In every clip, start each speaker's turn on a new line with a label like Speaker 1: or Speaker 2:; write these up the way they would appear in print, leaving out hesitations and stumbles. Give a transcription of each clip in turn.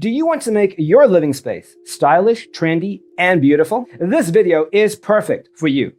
Speaker 1: Do you want to make your living space stylish, trendy, and beautiful? This video is perfect for you.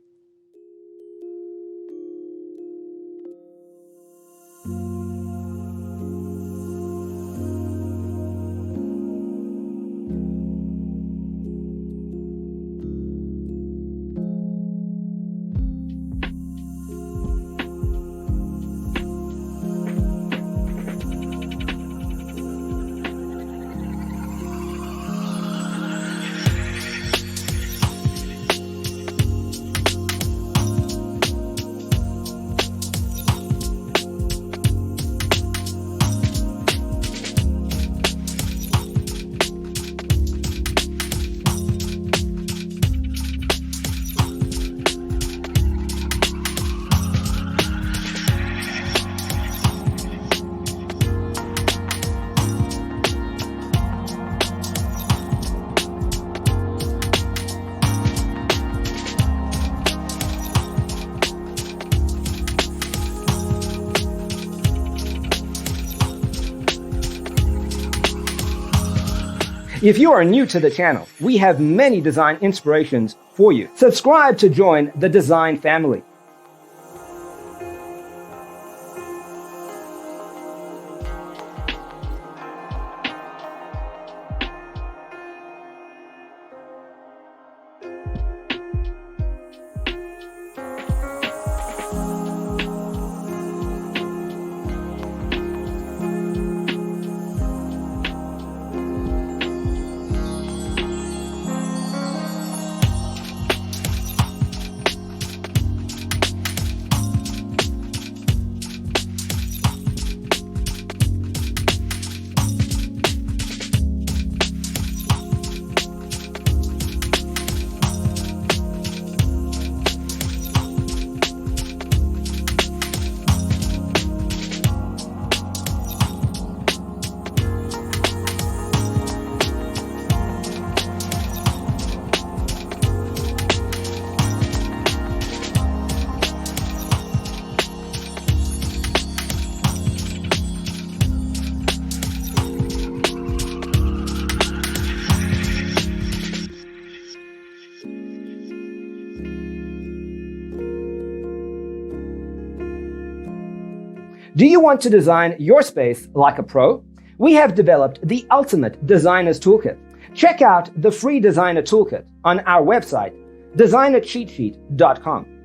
Speaker 1: If you are new to the channel, we have many design inspirations for you. Subscribe to join the design family. Do you want to design your space like a pro? We have developed the ultimate designer's toolkit. Check out the free designer toolkit on our website, designercheatsheet.com.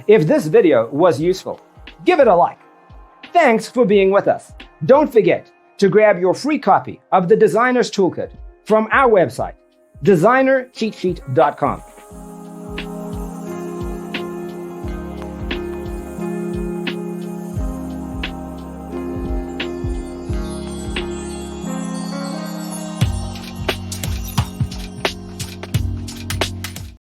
Speaker 1: If this video was useful, give it a like. Thanks for being with us. Don't forget to grab your free copy of the Designer's Toolkit from our website, designercheatsheet.com.